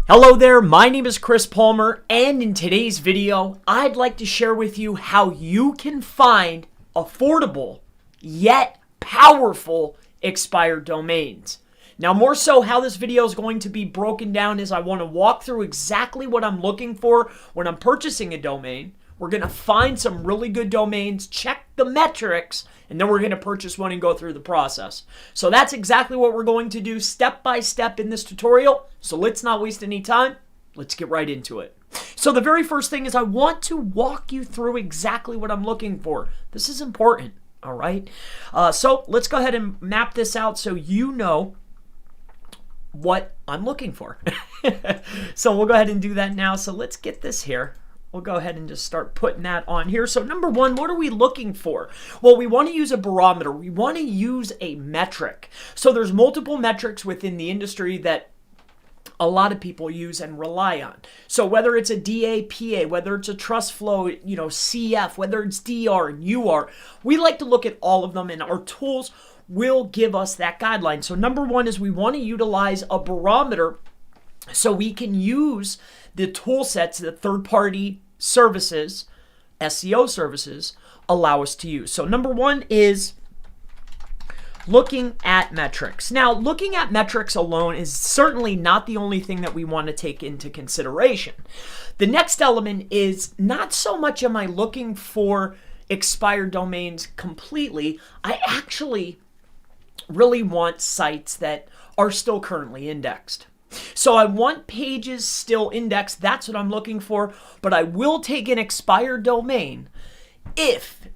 Hello there, my name is Chris Palmer, and in today's video, I'd like to share with you how you can find affordable, yet powerful expired domains. Now, more so how this video is going to be broken down is I want to walk through exactly what I'm looking for when I'm purchasing a domain. We're going to find some really good domains, check the metrics, and then we're going to purchase one and go through the process. So that's exactly what we're going to do step by step in this tutorial. So let's not waste any time. Let's get right into it. So the very first thing is I want to walk you through exactly what I'm looking for. This is important, all right? So let's go ahead and map this out so you know what I'm looking for. So we'll go ahead and do that now. So let's get this here. We'll go ahead and just start putting that on here. So number one, what are we looking for? Well, we want to use a barometer. We want to use a metric. So there's multiple metrics within the industry that a lot of people use and rely on. So whether it's a DA, PA, whether it's a trust flow, CF, whether it's DR and UR, we like to look at all of them, and our tools will give us that guideline. So number one is we want to utilize a barometer so we can use the tool sets that third-party services, SEO services, allow us to use. So number one is looking at metrics. Now, looking at metrics alone is certainly not the only thing that we want to take into consideration. The next element is not so much am I looking for expired domains completely. I actually really want sites that are still currently indexed. So I want pages still indexed. That's what I'm looking for. But I will take an expired domain if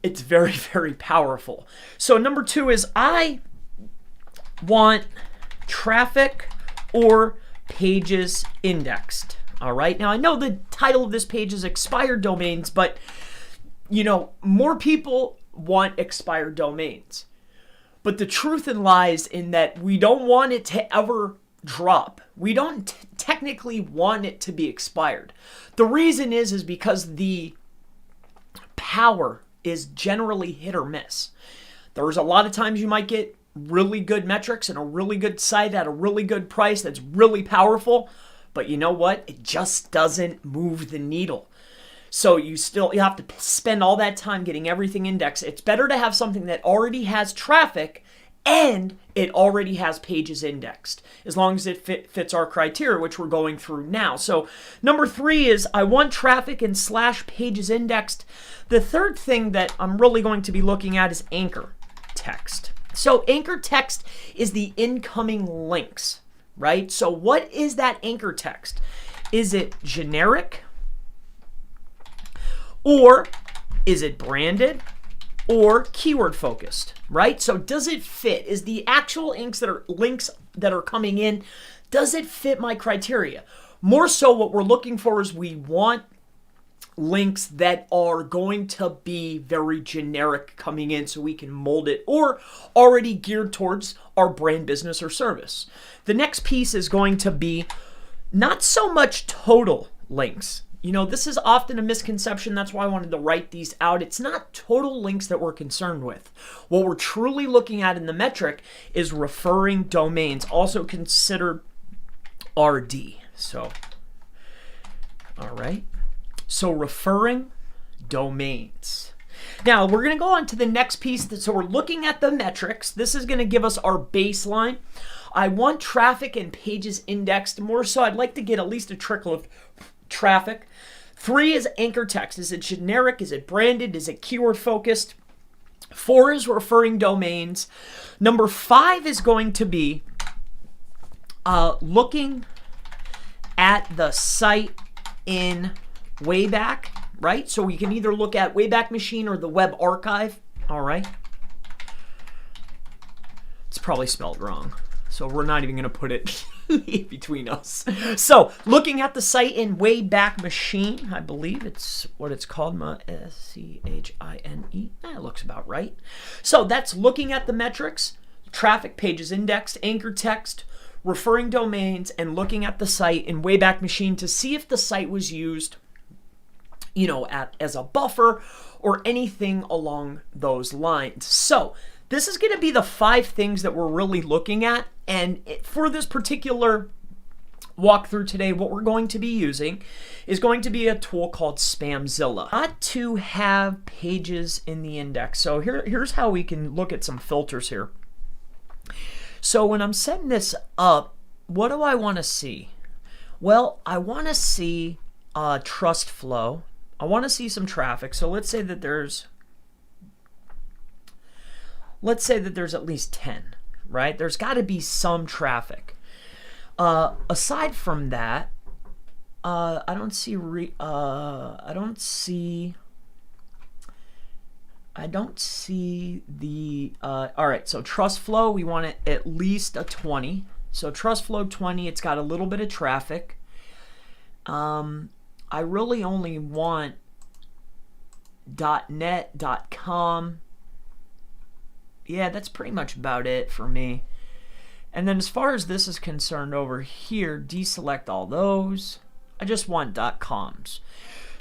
it's very, very powerful. So number two is I want traffic or pages indexed. All right. Now I know the title of this page is expired domains, but more people want expired domains. But the truth lies in that we don't want it to ever drop. We don't technically want it to be expired. The reason is because the power is generally hit or miss. There's a lot of times you might get really good metrics and a really good site at a really good price that's really powerful, but you know what? It just doesn't move the needle. So you have to spend all that time getting everything indexed. It's better to have something that already has traffic and it already has pages indexed, as long as it fits our criteria, which we're going through now. So number three is I want traffic and / pages indexed. The third thing that I'm really going to be looking at is anchor text. So anchor text is the incoming links, right? So what is that anchor text? Is it generic? Or is it branded? Or keyword focused, right? So does it fit? Is the actual links that are coming in, does it fit my criteria? More so what we're looking for is we want links that are going to be very generic coming in so we can mold it, or already geared towards our brand, business, or service. The next piece is going to be not so much total links. This is often a misconception. That's why I wanted to write these out. It's not total links that we're concerned with. What we're truly looking at in the metric is referring domains, also considered RD. So, all right. So referring domains. Now, we're going to go on to the next piece. So we're looking at the metrics. This is going to give us our baseline. I want traffic and pages indexed. More so, I'd like to get at least a trickle of traffic. 3 is anchor text. Is it generic? Is it branded? Is it keyword focused? 4 is referring domains. Number 5 is going to be looking at the site in Wayback, right? So we can either look at Wayback Machine or the Web Archive. All right. It's probably spelled wrong, so we're not even going to put it between us. So looking at the site in Wayback Machine, I believe it's what it's called, SCHINE. That looks about right. So that's looking at the metrics, traffic, pages indexed, anchor text, referring domains, and looking at the site in Wayback Machine to see if the site was used, as a buffer or anything along those lines. So this is going to be the 5 things that we're really looking at. And for this particular walk through today, what we're going to be using is going to be a tool called Spamzilla. Not to have pages in the index. So here's how we can look at some filters here. So when I'm setting this up, what do I want to see? Well, I want to see trust flow. I want to see some traffic. So let's say that there's at least 10, right? There's got to be some traffic. Aside from that, I don't see the all right, so trust flow, we want it at least a 20. So trust flow 20, it's got a little bit of traffic. I really only want .net, .com. Yeah, that's pretty much about it for me. And then as far as this is concerned over here, deselect all those. I just want .coms.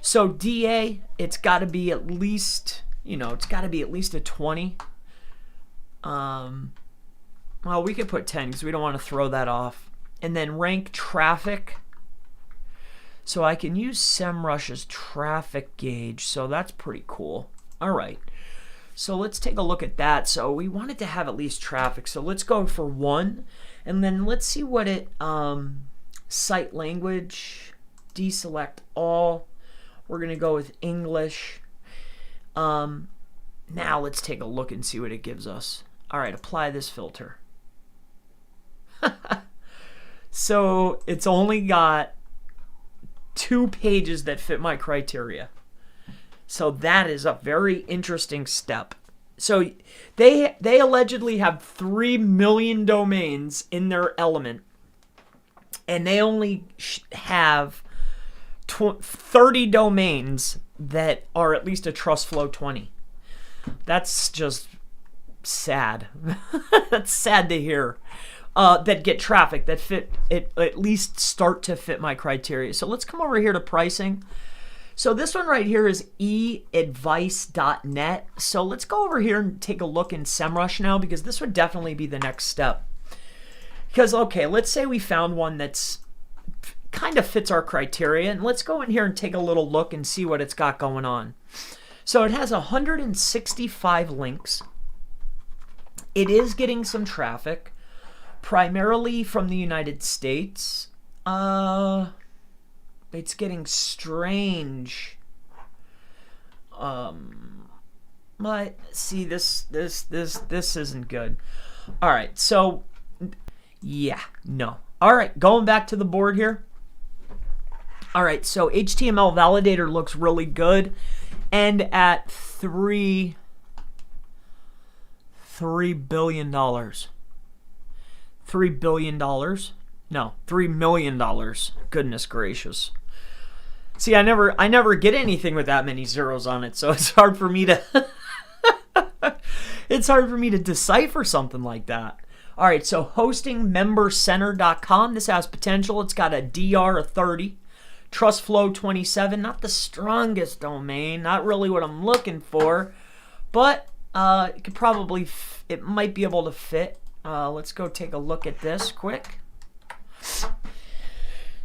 So DA, it's got to be at least, it's got to be at least a 20. Well, we could put 10 because we don't want to throw that off. And then rank traffic. So I can use SEMrush's traffic gauge. So that's pretty cool. All right. So let's take a look at that. So we wanted to have at least traffic. So let's go for 1. And then let's see what it, site language, deselect all. We're going to go with English. Now let's take a look and see what it gives us. All right, apply this filter. So it's only got 2 pages that fit my criteria. So that is a very interesting step. So they allegedly have 3 million domains in their element, and they only have 30 domains that are at least a trust flow 20. That's just sad. That's sad to hear. That get traffic, that fit it, at least start to fit my criteria. So let's come over here to pricing. So this one right here is eadvice.net. So let's go over here and take a look in SEMrush now, because this would definitely be the next step. Because, okay, let's say we found one that's kind of fits our criteria, and let's go in here and take a little look and see what it's got going on. So it has 165 links. It is getting some traffic, primarily from the United States. It's getting strange. But see, this isn't good. All right, so yeah, no. All right, going back to the board here. All right, so HTML validator looks really good, and at $3 billion. $3 billion? No, $3 million. Goodness gracious. See, I never get anything with that many zeros on it, so it's hard for me to decipher something like that. All right, so hostingmembercenter.com. This has potential. It's got a DR of 30. TrustFlow 27, not the strongest domain, not really what I'm looking for, but it could probably it might be able to fit. Let's go take a look at this quick.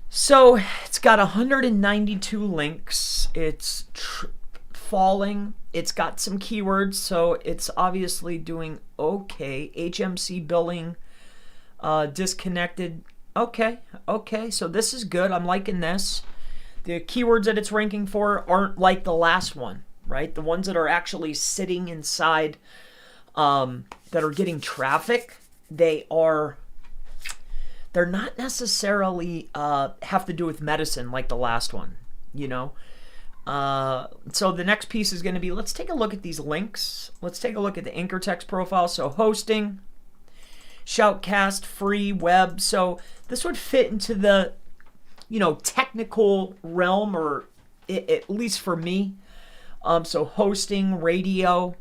So it's got 192 links. It's falling. It's got some keywords, so it's obviously doing okay. HMC billing, disconnected. Okay, so this is good. I'm liking this. The keywords that it's ranking for aren't like the last one, right? The ones that are actually sitting inside, that are getting traffic, they're not necessarily have to do with medicine like the last one, you know? So the next piece is going to be, let's take a look at these links. Let's take a look at the anchor text profile. So hosting, Shoutcast, free, web. So this would fit into the, technical realm, or at least for me. So hosting, radio,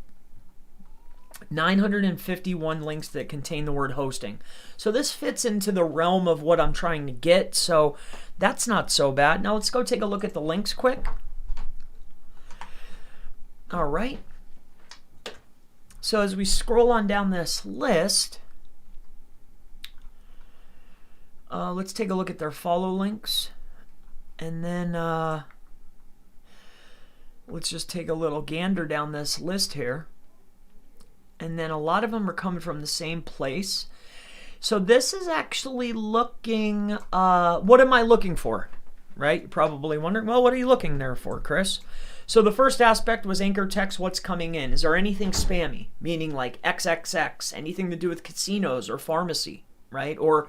951 links that contain the word hosting. So this fits into the realm of what I'm trying to get. So that's not so bad. Now let's go take a look at the links quick. All right. So as we scroll on down this list, Let's take a look at their follow links. And then let's just take a little gander down this list here. And then a lot of them are coming from the same place. So this is actually looking, what am I looking for? Right? You're probably wondering, well, what are you looking there for, Chris? So the first aspect was anchor text, what's coming in. Is there anything spammy? Meaning like XXX, anything to do with casinos or pharmacy, right? Or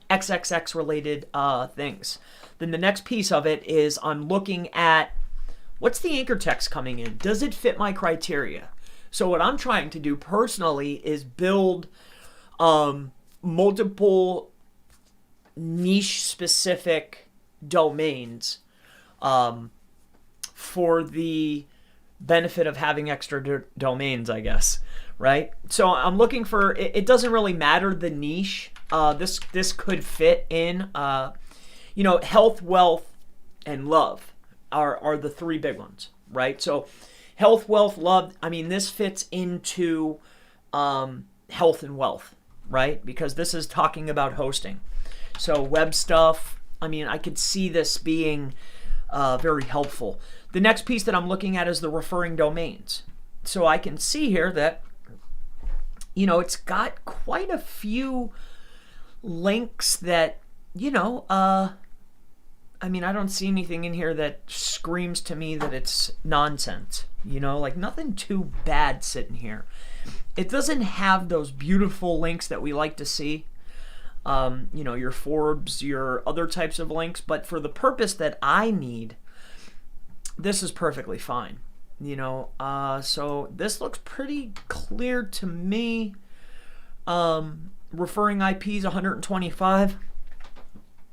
XXX related things. Then the next piece of it is I'm looking at what's the anchor text coming in? Does it fit my criteria? So what I'm trying to do personally is build multiple niche specific domains for the benefit of having extra domains, I guess, right? So I'm looking for, it doesn't really matter the niche. This could fit in, health, wealth, and love are the three big ones, right? So health, wealth, love, I mean, this fits into health and wealth, right? Because this is talking about hosting. So web stuff, I mean, I could see this being very helpful. The next piece that I'm looking at is the referring domains. So I can see here that, it's got quite a few links that, I don't see anything in here that screams to me that it's nonsense. Like nothing too bad sitting here. It doesn't have those beautiful links that we like to see. Your Forbes, your other types of links. But for the purpose that I need, this is perfectly fine. So this looks pretty clear to me. Referring IPs 125.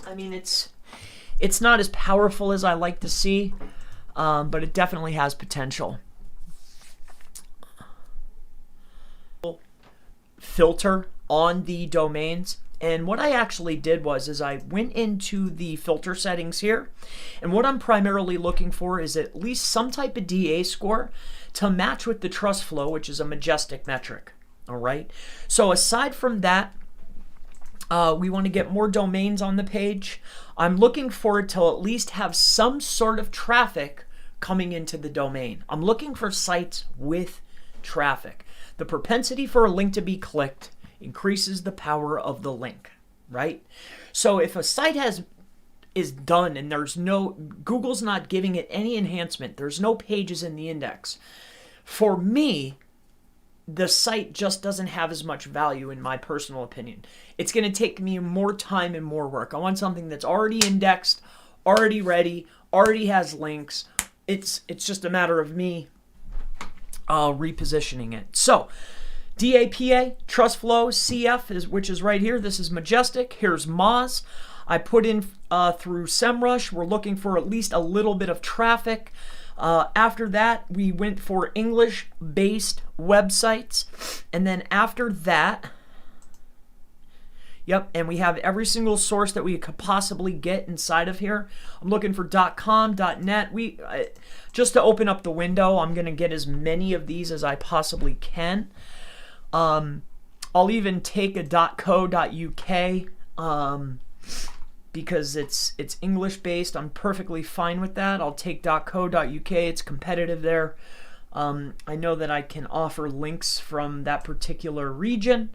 I mean, it's not as powerful as I like to see, but it definitely has potential. Filter on the domains. And what I actually did is I went into the filter settings here, and what I'm primarily looking for is at least some type of DA score to match with the trust flow, which is a majestic metric. All right. So aside from that, we want to get more domains on the page. I'm looking for it to at least have some sort of traffic coming into the domain. I'm looking for sites with traffic. The propensity for a link to be clicked increases the power of the link, right? So if a site is done and Google's not giving it any enhancement, there's no pages in the index, for me, the site just doesn't have as much value in my personal opinion. It's going to take me more time and more work. I want something that's already indexed, already ready, already has links. It's just a matter of me repositioning it. So DAPA, Trust Flow, CF, which is right here. This is Majestic. Here's Moz. I put in through SEMrush. We're looking for at least a little bit of traffic. After that, we went for English-based websites. And then after that, and we have every single source that we could possibly get inside of here. I'm looking for .com, .net. Just to open up the window, I'm going to get as many of these as I possibly can. I'll even take a .co.uk because it's English based. I'm perfectly fine with that. I'll take .co.uk. It's competitive there. I know that I can offer links from that particular region.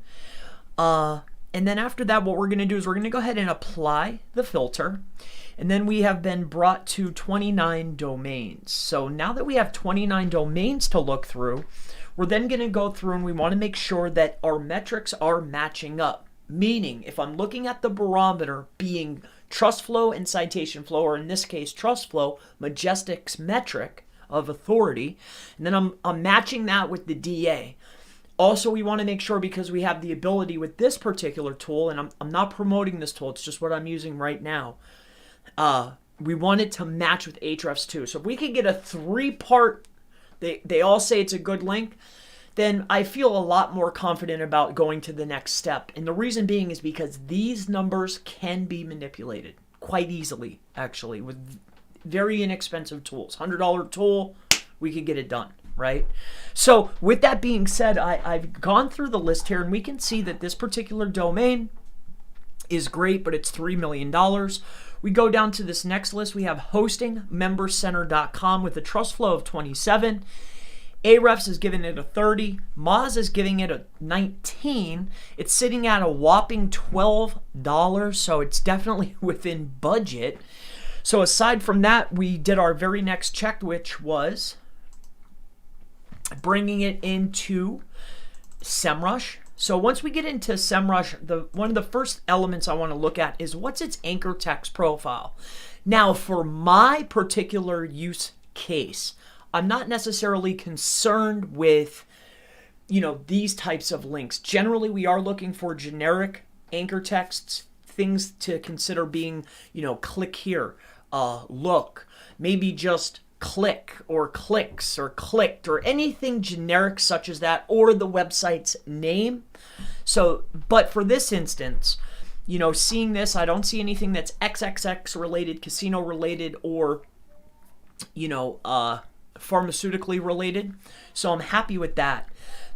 And then after that, what we're going to do is we're going to go ahead and apply the filter. And then we have been brought to 29 domains. So now that we have 29 domains to look through, we're then going to go through and we want to make sure that our metrics are matching up. Meaning, if I'm looking at the barometer being trust flow and citation flow, or in this case, trust flow, Majestic's metric of authority, and then I'm matching that with the DA. Also, we want to make sure, because we have the ability with this particular tool, and I'm not promoting this tool, it's just what I'm using right now. We want it to match with Ahrefs too. So if we can get a 3-part, they all say it's a good link, then I feel a lot more confident about going to the next step. And the reason being is because these numbers can be manipulated quite easily, actually, with very inexpensive tools. $100 tool, we could get it done, right? So with that being said, I've gone through the list here, and we can see that this particular domain is great, but it's $3 million. We go down to this next list. We have hosting, membercenter.com with a trust flow of 27. Ahrefs is giving it a 30. Moz is giving it a 19. It's sitting at a whopping $12, so it's definitely within budget. So aside from that, we did our very next check, which was bringing it into SEMrush. So once we get into SEMrush, one of the first elements I want to look at is what's its anchor text profile. Now, for my particular use case, I'm not necessarily concerned with, these types of links. Generally, we are looking for generic anchor texts, things to consider being, click here, look, maybe just click or clicks or clicked or anything generic such as that, or the website's name. So, but for this instance, seeing this, I don't see anything that's XXX related, casino related, or, pharmaceutically related. So I'm happy with that.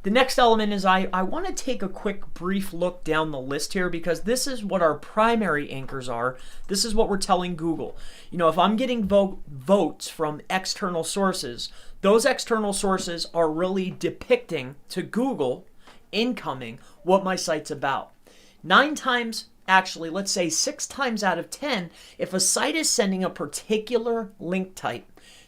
The next element is I want to take a quick brief look down the list here, because this is what our primary anchors are. This is what we're telling Google. If I'm getting votes from external sources, those external sources are really depicting to Google incoming what my site's about. 9 times, actually, let's say 6 times out of 10, if a site is sending a particular link type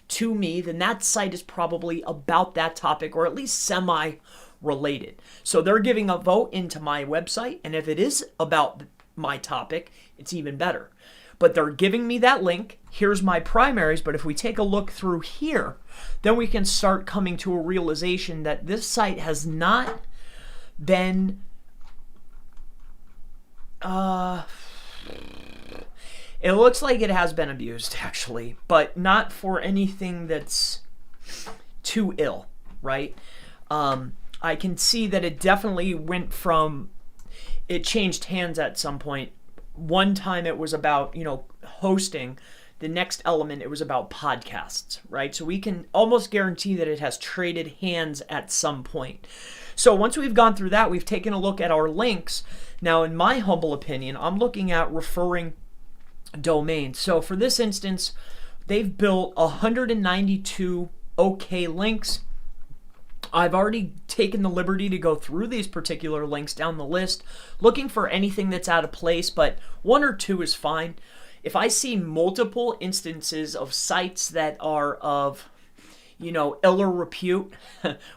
to me, then that site is probably about that topic, or at least semi-related. So they're giving a vote into my website, and if it is about my topic, it's even better. But they're giving me that link. Here's my primaries, but if we take a look through here, then we can start coming to a realization that this site has not been it looks like it has been abused, actually, but not for anything that's too ill, right? I can see that it definitely went from, it changed hands at some point. One time it was about, hosting. The next element, it was about podcasts, right? So we can almost guarantee that it has traded hands at some point. So once we've gone through that, we've taken a look at our links. Now, in my humble opinion, I'm looking at referring domains. So for this instance, they've built 192 OK links. I've already taken the liberty to go through these particular links down the list, looking for anything that's out of place, but 1 or 2 is fine. If I see multiple instances of sites that are of, iller repute,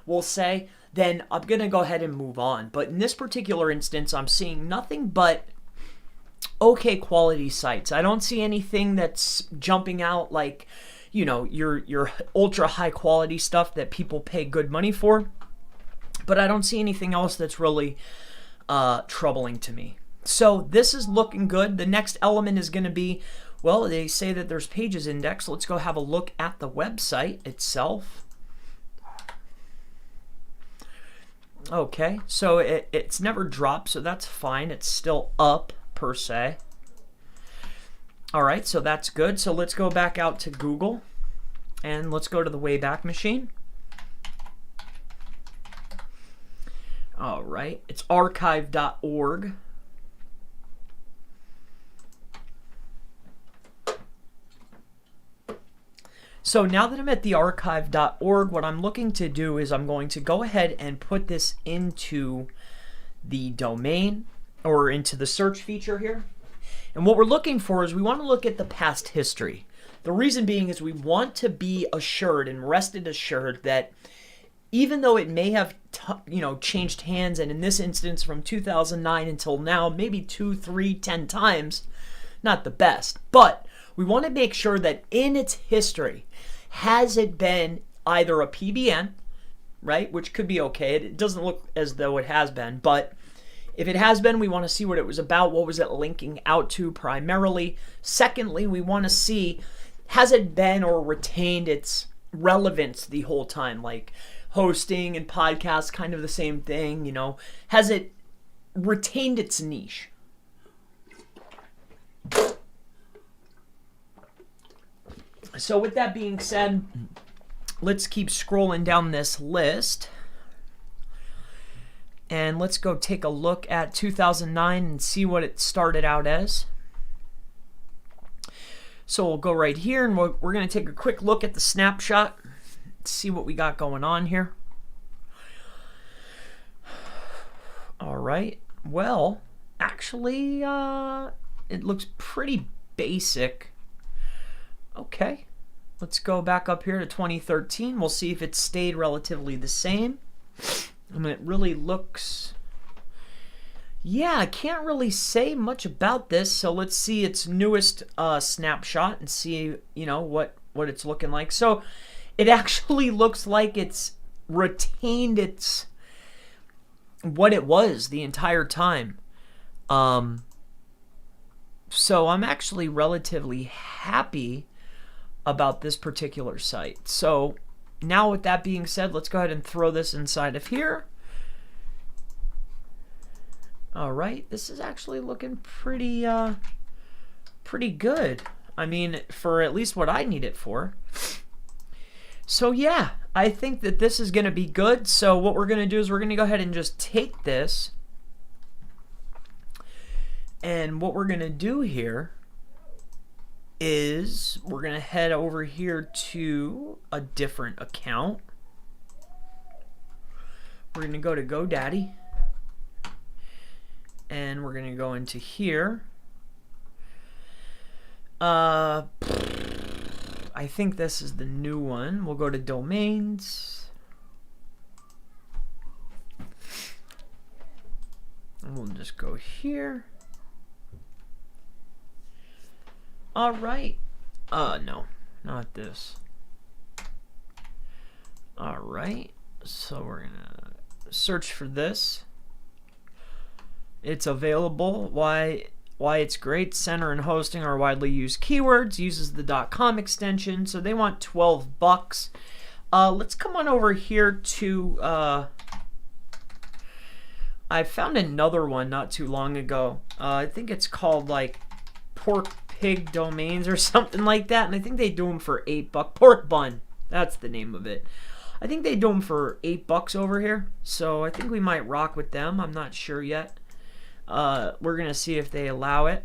we'll say, then I'm going to go ahead and move on. But in this particular instance, I'm seeing nothing but okay quality sites. I don't see anything that's jumping out like, your ultra high quality stuff that people pay good money for. But I don't see anything else that's really troubling to me. So this is looking good. The next element is going to be, well, they say that there's pages index. Let's go have a look at the website itself. Okay, so it's never dropped, so that's fine. It's still up per se. All right, so that's good. So let's go back out to Google and let's go to the Wayback Machine. All right, it's archive.org. So now that I'm at the archive.org, what I'm looking to do is I'm going to go ahead and put this into the domain or into the search feature here. And what we're looking for is we want to look at the past history. The reason being is we want to be assured and rested assured that even though it may have changed hands, and in this instance from 2009 until now, maybe 2, 3, 10 times, not the best, but we want to make sure that in its history, has it been either a PBN, right, which could be okay. It doesn't look as though it has been, but if it has been, we want to see what it was about. What was it linking out to primarily? Secondly, we want to see, has it been or retained its relevance the whole time? Like hosting and podcasts, kind of the same thing, Has it retained its niche? So with that being said, let's keep scrolling down this list. And let's go take a look at 2009 and see what it started out as. So we'll go right here, and we're going to take a quick look at the snapshot, see what we got going on here. All right. Well, actually, it looks pretty basic. Okay. Let's go back up here to 2013. We'll see if it stayed relatively the same. I mean, it really looks... Yeah, I can't really say much about this, so let's see its newest snapshot and see, you know, what it's looking like. So it actually looks like it's retained its what it was the entire time. So I'm actually relatively happy about this particular site. So now with that being said, let's go ahead and throw this inside of here. All right, this is actually looking pretty good. I mean, for at least what I need it for. So yeah, I think that this is going to be good. So what we're going to do is we're going to go ahead and just take this. And what we're going to do here is we're going to head over here to a different account. We're going to go to GoDaddy. And we're going to go into here. I think this is the new one. We'll go to domains. And we'll just go here. All right. No, not this. All right. So we're going to search for this. It's available. Why it's great. Center and hosting are widely used keywords. Uses the .com extension. So they want $12. Let's come on over here to... I found another one not too long ago. I think it's called like Pork Pig Domains or something like that. And I think they do them for $8. Pork Bun. That's the name of it. I think they do them for $8 over here. So I think we might rock with them. I'm not sure yet. We're going to see if they allow it.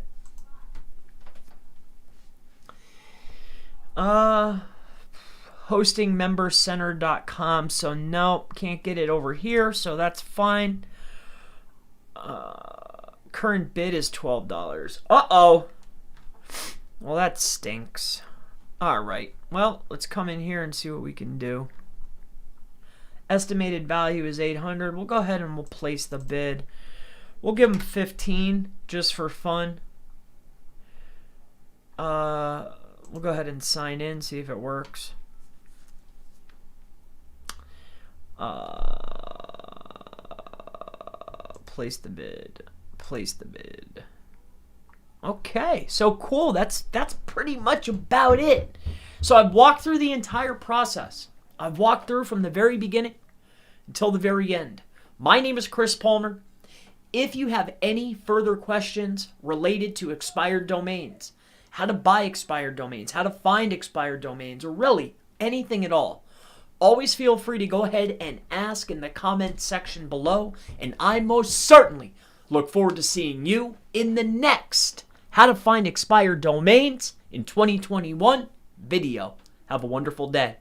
Hostingmembercenter.com. So no, can't get it over here. So that's fine. Current bid is $12. Uh-oh. Well, that stinks. All right. Well, let's come in here and see what we can do. Estimated value is $800. We'll go ahead and we'll place the bid. We'll give them 15 just for fun. We'll go ahead and sign in, see if it works. Place the bid. Place the bid. Okay, so cool. That's pretty much about it. So I've walked through the entire process. I've walked through from the very beginning until the very end. My name is Chris Palmer. If you have any further questions related to expired domains, how to buy expired domains, how to find expired domains, or really anything at all, always feel free to go ahead and ask in the comment section below, and I most certainly look forward to seeing you in the next How to Find Expired Domains in 2021 video. Have a wonderful day.